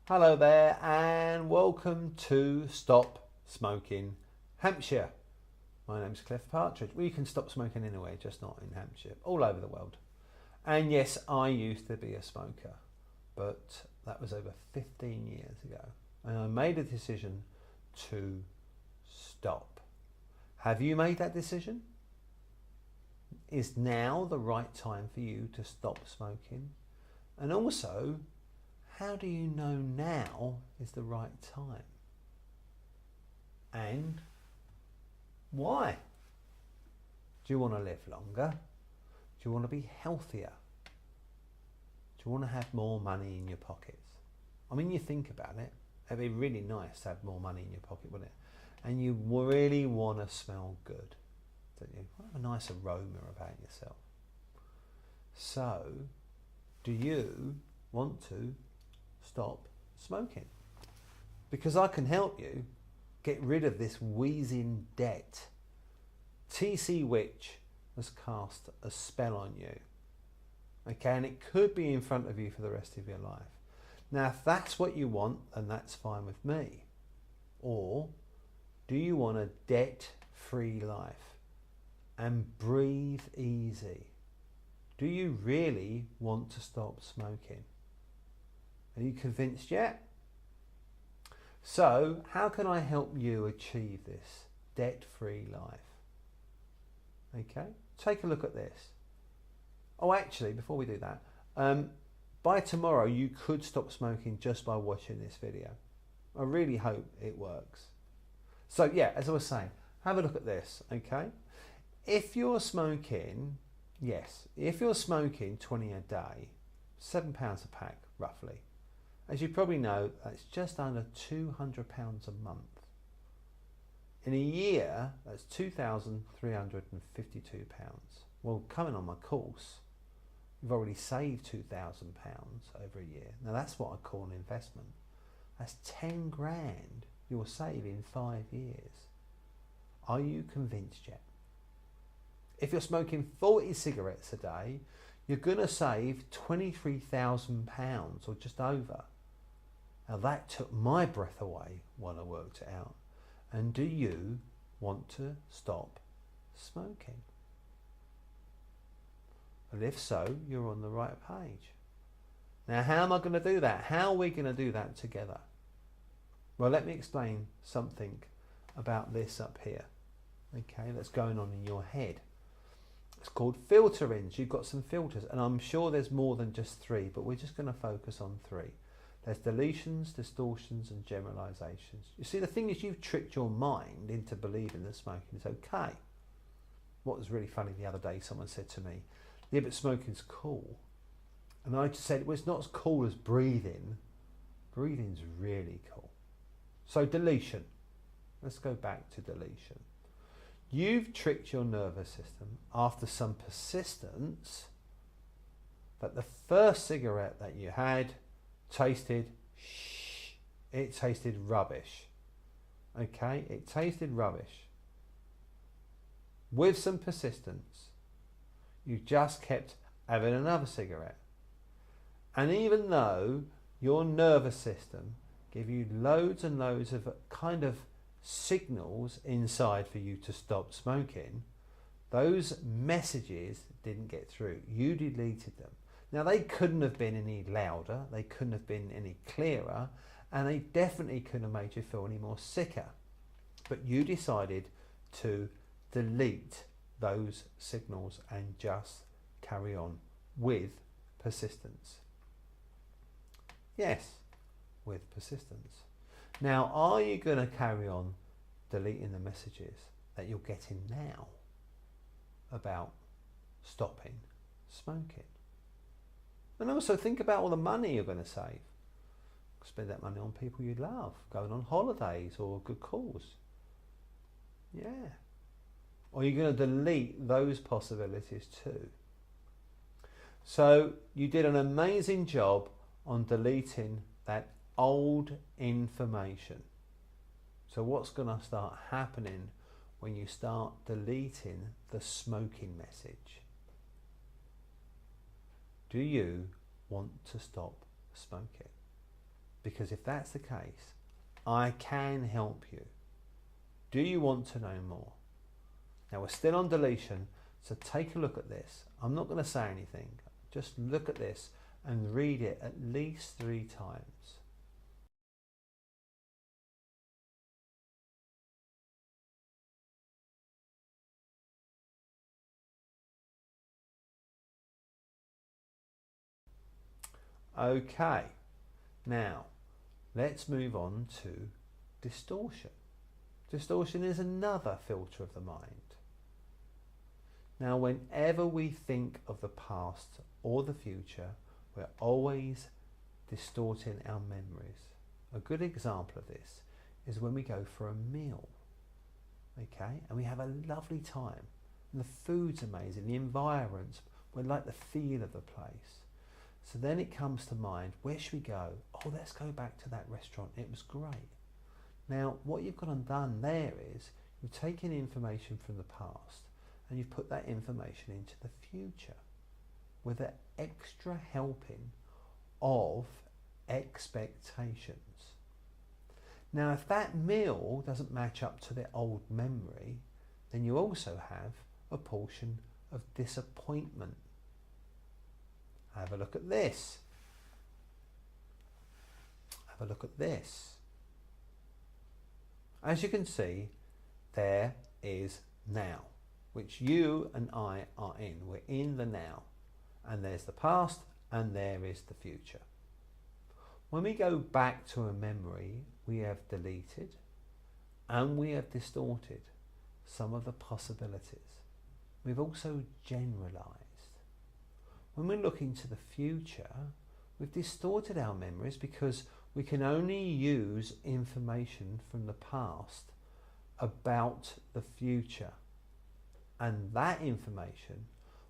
Hello there and welcome to Stop Smoking Hampshire. My name's Cliff Partridge. Well, you can stop smoking anywhere, just not in Hampshire, all over the world. And yes, I used to be a smoker, but that was over 15 years ago. And I made a decision to stop. Have you made that decision? Is now the right time for you to stop smoking? And also, how do you know now is the right time? And why? Do you want to live longer? Do you want to be healthier? Do you want to have more money in your pockets? I mean, you think about it, it'd be really nice to have more money in your pocket, wouldn't it? And you really want to smell good, don't you? Want to have a nice aroma about yourself. So, do you want to stop smoking? Because I can help you get rid of this wheezing debt. TC Witch has cast a spell on you. Okay, and it could be in front of you for the rest of your life. Now, if that's what you want, then that's fine with me. Or do you want a debt-free life and breathe easy? Do you really want to stop smoking? Are you convinced yet? So, how can I help you achieve this debt-free life? Okay, take a look at this. Oh, actually, before we do that, by tomorrow you could stop smoking just by watching this video. I really hope it works. So yeah, as I was saying, have a look at this, okay? If you're smoking, yes, if you're smoking 20 a day, £7 a pack, roughly. As you probably know, that's just under £200 a month. In a year, that's £2,352. Well, coming on my course, you've already saved £2,000 over a year. Now that's what I call an investment. That's 10 grand you'll save in 5 years. Are you convinced yet? If you're smoking 40 cigarettes a day, you're going to save £23,000 or just over. Now that took my breath away when I worked it out. And do you want to stop smoking? And if so, you're on the right page. Now, how am I going to do that? How are we going to do that together? Well, let me explain something about this up here. Okay, that's going on in your head. It's called filterings. You've got some filters, and I'm sure there's more than just 3, but we're just going to focus on 3. There's deletions, distortions, and generalizations. You see, the thing is, you've tricked your mind into believing that smoking is okay. What was really funny the other day, someone said to me, yeah, but smoking's cool. And I just said, well, it's not as cool as breathing. Breathing's really cool. So deletion. Let's go back to deletion. You've tricked your nervous system after some persistence that the first cigarette that you had tasted rubbish. Okay, it tasted rubbish. With some persistence, you just kept having another cigarette. And even though your nervous system gave you loads and loads of kind of signals inside for you to stop smoking, those messages didn't get through. You deleted them. Now, they couldn't have been any louder, they couldn't have been any clearer, and they definitely couldn't have made you feel any more sicker. But you decided to delete those signals and just carry on with persistence. Yes, with persistence. Now, are you going to carry on deleting the messages that you're getting now about stopping smoking? And also think about all the money you're going to save. Spend that money on people you love, going on holidays or a good cause. Yeah. Or you're going to delete those possibilities too. So you did an amazing job on deleting that old information. So what's going to start happening when you start deleting the smoking message? Do you want to stop smoking? because if that's the case, I can help you. Do you want to know more? Now we're still on deletion, so take a look at this. I'm not going to say anything. Just look at this and read it at least 3 times. Okay, now let's move on to distortion. Distortion is another filter of the mind. Now, whenever we think of the past or the future, we're always distorting our memories. A good example of this is when we go for a meal, okay, and we have a lovely time, and the food's amazing, the environment, we like the feel of the place. So then it comes to mind, where should we go? Oh, let's go back to that restaurant, it was great. Now, what you've gone and done there is you've taken information from the past and you've put that information into the future with an extra helping of expectations. Now, if that meal doesn't match up to the old memory, then you also have a portion of disappointment. Have a look at this. Have a look at this. As you can see, there is now, which you and I are in. We're in the now. And there's the past and there is the future. When we go back to a memory, we have deleted and we have distorted some of the possibilities. We've also generalized. When we're looking to the future, we've distorted our memories because we can only use information from the past about the future. And that information,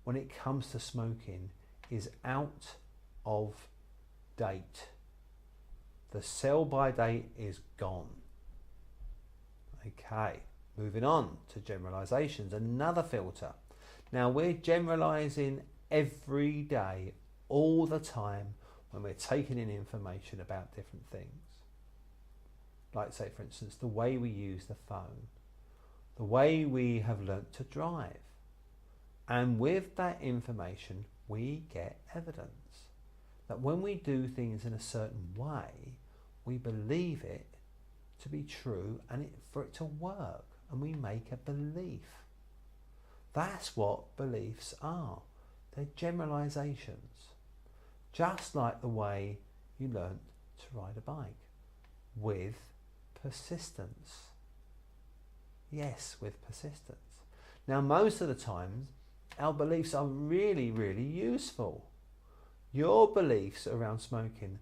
when it comes to smoking, is out of date. The sell-by date is gone. Okay, moving on to generalizations, another filter. Now we're generalizing every day, all the time, when we're taking in information about different things. Like, say, for instance, the way we use the phone, the way we have learnt to drive. And with that information, we get evidence that when we do things in a certain way, we believe it to be true and for it to work, and we make a belief. That's what beliefs are. They're generalizations. Just like the way you learnt to ride a bike, with persistence. Yes, with persistence. Now, most of the time, our beliefs are really, really useful. Your beliefs around smoking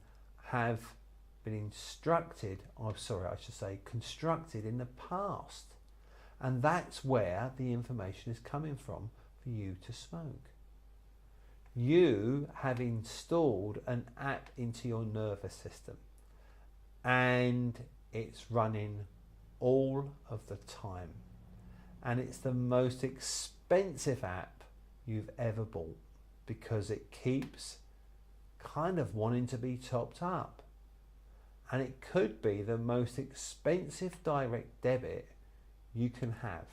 have been constructed in the past. And that's where the information is coming from for you to smoke. You have installed an app into your nervous system and it's running all of the time, and it's the most expensive app you've ever bought because it keeps kind of wanting to be topped up, and it could be the most expensive direct debit you can have.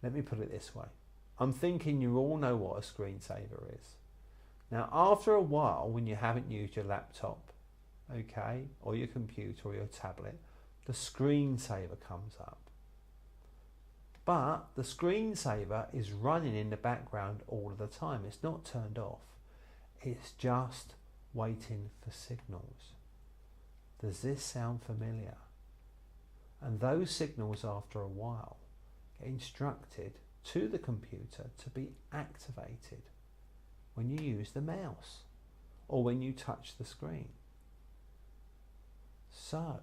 Let me put it this way. I'm thinking you all know what a screensaver is. Now, after a while, when you haven't used your laptop, okay, or your computer or your tablet, the screensaver comes up. But the screensaver is running in the background all of the time. It's not turned off. It's just waiting for signals. Does this sound familiar? And those signals, after a while, get instructed to the computer to be activated when you use the mouse or when you touch the screen. So,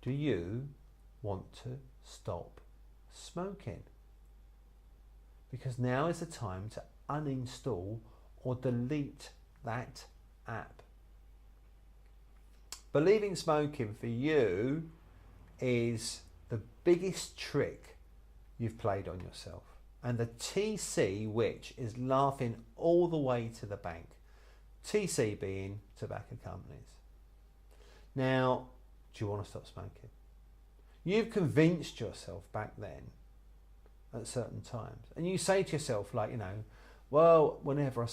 do you want to stop smoking? Because now is the time to uninstall or delete that app. Believing smoking for you is the biggest trick you've played on yourself, and the TC which is laughing all the way to the bank. TC being tobacco companies. Now, do you want to stop smoking? You've convinced yourself back then at certain times, and you say to yourself, like, you know, well, whenever I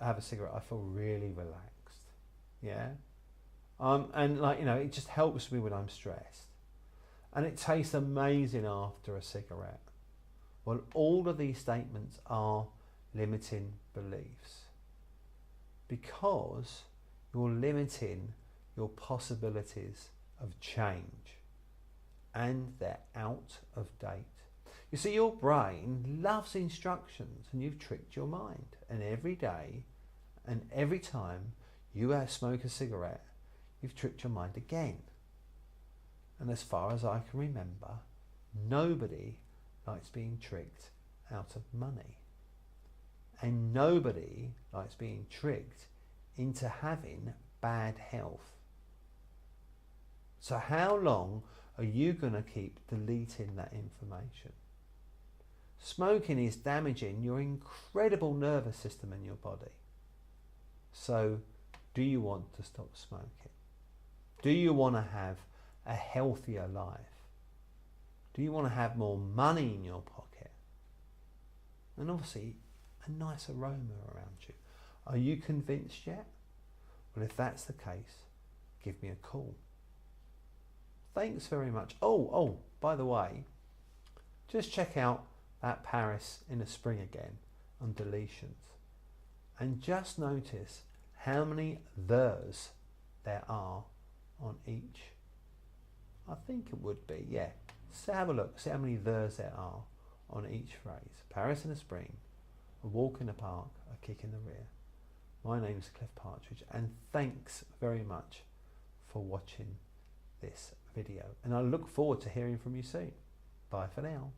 have a cigarette, I feel really relaxed. Yeah. And like, you know, it just helps me when I'm stressed. And it tastes amazing after a cigarette. Well, all of these statements are limiting beliefs because you're limiting your possibilities of change and they're out of date. You see, your brain loves instructions and you've tricked your mind. And every day and every time you smoke a cigarette, you've tricked your mind again. And as far as I can remember, nobody likes being tricked out of money. And nobody likes being tricked into having bad health. So how long are you going to keep deleting that information? Smoking is damaging your incredible nervous system in your body. So do you want to stop smoking? Do you want to have a healthier life? Do you want to have more money in your pocket? And obviously a nice aroma around you. Are you convinced yet? Well, if that's the case, give me a call. Thanks very much. Oh, by the way, just check out that Paris in the spring again on deletions. And just notice how many there's there are on each. I think it would be, yeah. So have a look, see how many there's there are on each phrase. Paris in the spring, a walk in the park, a kick in the rear. My name is Partridge, and thanks very much for watching this video. And I look forward to hearing from you soon. Bye for now.